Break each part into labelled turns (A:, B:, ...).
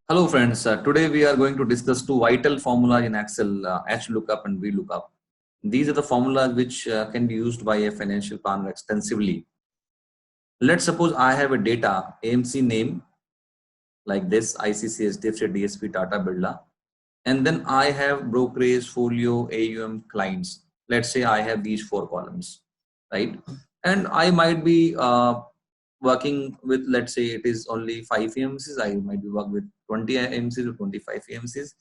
A: Hello friends, today we are going to discuss two vital formulas in Excel, HLOOKUP and VLOOKUP. These are the formulas which can be used by a financial planner extensively. Let's suppose I have a data AMC name like this, ICC, HDFC, DSP, Tata, Birla, and then I have brokerage, folio, AUM clients. Let's say I have these four columns, right? And I might be working with, let's say it is only 5 AMCs, I might be working with 20 AMCs or 25 AMCs.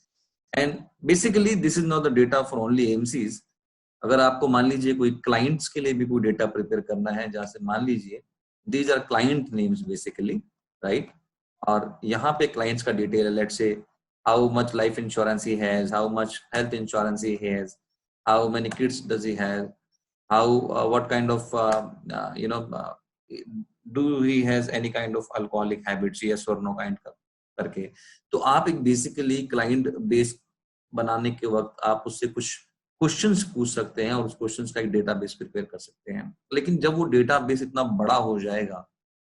A: And basically this is not the data for only AMCs. अगर आपको मान लीजिए कोई clients के लिए भी कोई data prepare करना है, जहां से मान लीजिए these are client names basically, right? और यहाँ पे क्लाइंट्स का डिटेल है, let's say how much life insurance he has, how much health insurance he has, how many kids does he have, how what kind of do he has any kind of alcoholic habits, yes or no kind का करके. तो आप एक basically client base बनाने के वक्त आप उससे कुछ क्वेश्चंस पूछ सकते हैं और उस क्वेश्चंस का एक डेटाबेस प्रिपेयर कर सकते हैं. लेकिन जब वो डेटाबेस इतना बड़ा हो जाएगा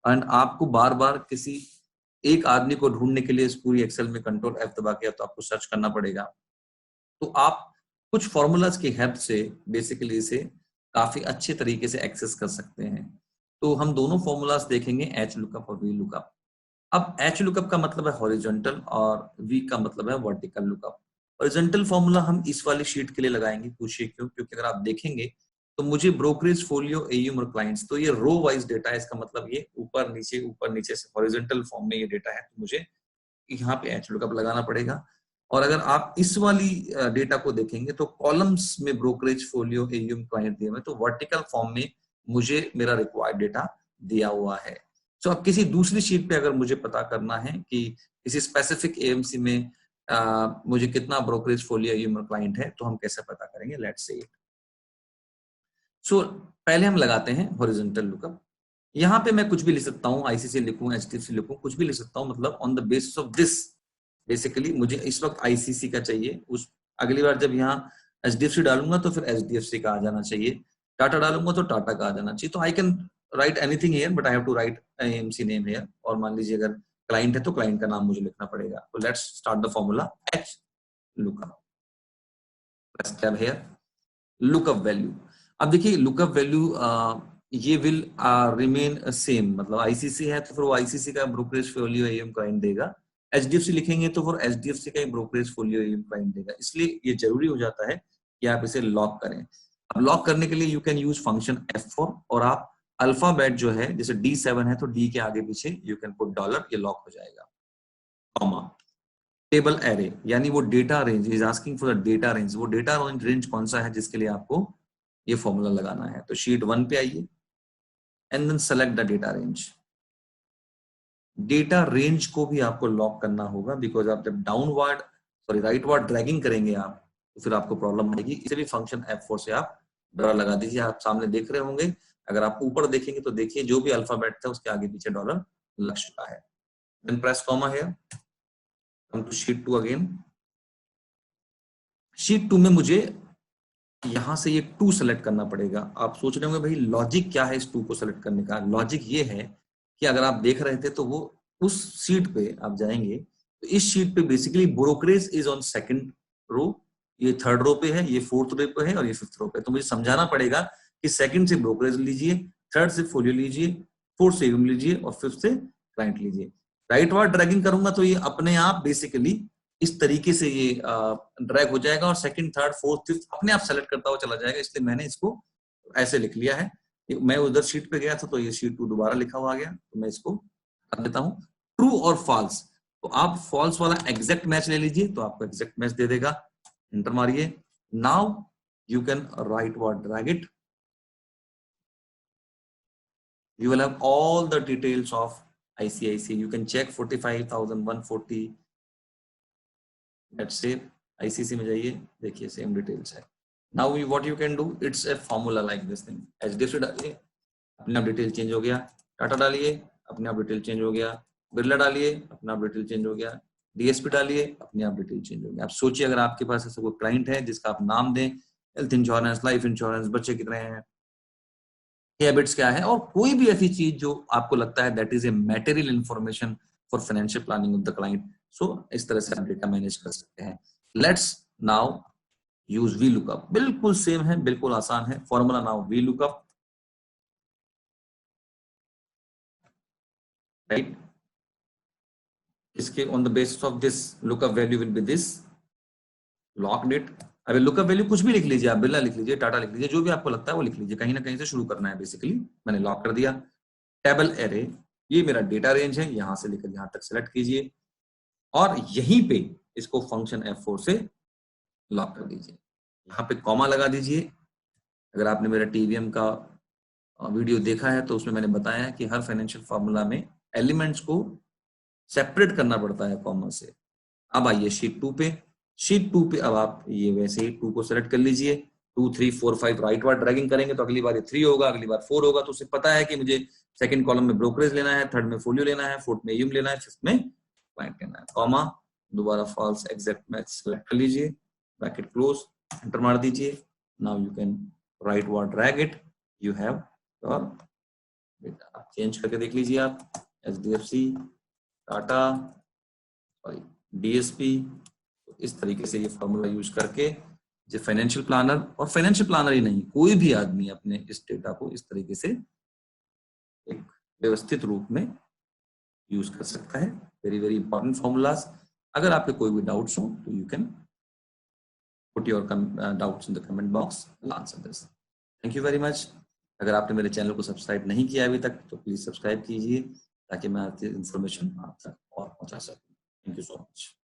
A: एंड आपको बार बार किसी एक आदमी को ढूंढने के लिए इस पूरी एक्सेल में कंट्रोल F दबा के तो आपको सर्च करना पड़ेगा. तो आप कुछ फॉर्मूलाज की हेल्प से बेसिकली इसे काफी अच्छे तरीके से एक्सेस कर सकते हैं. तो हम दोनों फॉर्मूलाज देखेंगे, HLOOKUP और VLOOKUP. अब HLOOKUP का मतलब है हॉरिजॉन्टल और V का मतलब है वर्टिकल लुकअप. हॉरिजॉन्टल फॉर्मूला हम इस वाली शीट के लिए लगाएंगे. पूछिए क्यों? क्योंकि अगर आप देखेंगे तो मुझे ब्रोकरेज, फोलियो, AUM और क्लाइंट्स, तो ये रो वाइज डेटा है. इसका मतलब ये ऊपर नीचे से हॉरिजॉन्टल फॉर्म में ये डेटा है, तो मुझे यहाँ पे HLOOKUP लगाना पड़ेगा. और अगर आप इस वाली डेटा को देखेंगे तो कॉलम्स में ब्रोकरेज, फोलियो, AUM, क्लाइंट दिए हुए, तो वर्टिकल फॉर्म में मुझे मेरा रिक्वायर्ड डेटा दिया हुआ है. तो अब किसी दूसरी शीट पे अगर मुझे पता करना है कि किसी स्पेसिफिक AMC में मुझे कितना ब्रोकरेज, फोलियो, AUM और क्लाइंट है, तो हम कैसे पता करेंगे? Let's say it. सो पहले हम लगाते हैं हॉरिजॉन्टल लुकअप. यहाँ पे मैं कुछ भी लिख सकता हूँ, ICC लिखूं, HDFC लिखूं, कुछ भी लिख सकता हूँ. मतलब on the basis of this basically मुझे इस वक्त ICC का चाहिए. उस अगली बार जब यहाँ HDFC डालूंगा तो फिर HDFC का आ जाना चाहिए. टाटा डालूंगा तो टाटा का आ जाना चाहिए. तो I can write anything here, but I have to write AMC name here. और मान लीजिए अगर क्लाइंट है तो क्लाइंट का नाम मुझे लिखना पड़ेगा. तो let's start the formula HLOOKUP. Press tab here. Lookup value. अब देखिए लुकअप वैल्यू ये विल रिमेन सेम. मतलब ICC है तो फिर वो ICC का ब्रोकरेज, फोलियो, AUM, क्लाइंट देगा. HDFC लिखेंगे तो फिर HDFC का ही ब्रोकरेज, फोलियो, AUM, क्लाइंट देगा. इसलिए ये जरूरी हो जाता है कि आप इसे लॉक करें. अब लॉक करने के लिए you can use function F4 और आप अल्फाबेट जो है, जैसे D7 है तो D के आगे पीछे यू कैन पुट डॉलर, ये लॉक हो जाएगा. कॉमा टेबल एरे, यानी वो data range, is asking for the data range. वो डेटा रेंज कौन सा है जिसके लिए आपको ये फॉर्मूला लगाना है. तो शीट 1 पे आइए and then select the data range. Data range को भी आपको लॉक करना होगा, बिकॉज आप जब डाउनवर्ड राइटवर्ड ड्रैगिंग करेंगे आप तो फिर आपको प्रॉब्लम आएगी. इसे भी फंक्शन F4 से आप डॉलर लगा दीजिए. आप सामने देख रहे होंगे, अगर आप ऊपर देखेंगे तो देखिए जो भी अल्फाबेट था उसके आगे पीछे डॉलर लग चुका है. Then press comma here. Come to sheet 2 again. Sheet 2 में मुझे यहां से ये 2 सेलेक्ट करना पड़ेगा. आप सोच रहे होंगे भाई लॉजिक क्या है इस 2 को सेलेक्ट करने का? लॉजिक ये है कि अगर आप देख रहे थे तो वो उस सीट पे आप जाएंगे तो इस शीट पे basically brokerage is on second row, ये थर्ड रो पे है, ये फोर्थ रो पे है और ये फिफ्थ रो पे. तो मुझे समझाना पड़ेगा कि सेकंड से ब्रोकरेज लीजिए, थर्ड से फोलियो लीजिए, फोर्थ से AUM लीजिए और फिफ्थ से क्लाइंट लीजिए. राइटवर्ड ड्रैगिंग करूंगा तो ये अपने आप बेसिकली इस तरीके से ये ड्रैग हो जाएगा और सेकंड, थर्ड, फोर्थ, फिफ्थ अपने आप सेलेक्ट करता हुआ चला जाएगा. इसलिए मैंने इसको ऐसे लिख लिया है. मैं उधर शीट पे गया था तो ये शीट 2 दोबारा लिखा हुआ गया, तो मैं इसको कर देता हूं. ट्रू और फॉल्स, तो आप फॉल्स वाला एग्जैक्ट मैच ले लीजिए तो आपको एग्जैक्ट मैच दे देगा. एंटर मारिए. Now you can write word drag it. You will have all the details of ICICI. You can check 45,140. Let's say ICC में जाइए, देखिए सेम डिटेल्स है. Now what you can do, it's a formula like this thing. HDFC डालिए, अपने आप detail change हो गया. टाटा डालिए, अपने आप डिटेल चेंज हो गया. बिरला डालिए, अपने आप डिटेल चेंज हो गया. DSP डालिए, अपने आप डिटेल चेंज हो गया. आप सोचिए अगर आपके पास ऐसा कोई क्लाइंट है जिसका आप नाम दें, हेल्थ इंश्योरेंस, लाइफ इंश्योरेंस, बच्चे कितने हैं, हैबिट्स क्या है, और कोई भी ऐसी चीज जो आपको लगता है that is a material information for financial planning of the client, so इस तरह से आप डेटा मैनेज कर सकते हैं। Let's now use V lookup. बिल्कुल सेम है, बिल्कुल आसान है। Formula now V lookup, right. इसके on the basis of this lookup value will be this locked it. अभी लुकअप वैल्यू कुछ भी लिख लीजिए, आप बिरला लिख लीजिए, टाटा लिख लीजिए, जो भी आपको लगता है वो लिख लीजिए, कहीं ना कहीं से शुरू करना है। बेसिकली मैंने लॉक कर दिया। टेबल एरे, ये मेरा डेटा रेंज है, यहां से लेकर यहां तक सेलेक्ट कीजिए और यहीं पे इसको फंक्शन F4 से लॉक कर दीजिए। यहाँ पे कॉमा लगा दीजिए। अगर आपने मेरा टीवीएम का वीडियो देखा है तो उसमें मैंने बताया कि हर फाइनेंशियल फॉर्मूला में एलिमेंट्स को सेपरेट करना पड़ता है कॉमा से। अब आइए शीट 2 पे। शीट 2 पे अब आप ये वैसे ही 2 को सेलेक्ट कर लीजिए। 2 3 4 5 राइट वार्ड ड्रैगिंग करेंगे तो अगली बार ये 3 होगा, अगली बार 4 होगा। तो उसे पता है कि मुझे सेकंड कॉलम में ब्रोकरेज लेना है, थर्ड में फोलियो लेना है, फोर्थ में यूम लेना है, फिफ्थ में क्लाइंट लेना है। कॉमा, दोबारा फॉल्स एग्जैक्ट मैच सेलेक्ट कर लीजिए, ब्रैकेट क्लोज, एंटर मार दीजिए। Now you can write ward drag it, you have your data. आप चेंज करके देख लीजिए। आप HDFC, टाटा, सॉरी DSP, इस तरीके से ये फॉर्मूला यूज करके जो फाइनेंशियल प्लानर, और फाइनेंशियल प्लानर ही नहीं, कोई भी आदमी अपने इस डेटा को इस तरीके से एक व्यवस्थित रूप में यूज कर सकता है। Very very important formulas. अगर आपके कोई भी डाउट्स हो तो you can put your doubts in the comment box, I answer this. Thank you very much. अगर आपने मेरे चैनल को सब्सक्राइब नहीं किया अभी तक तो प्लीज सब्सक्राइब कीजिए ताकि मैं आपकी इन्फॉर्मेशन आप तक और पहुंचा सकूं। Thank you so much.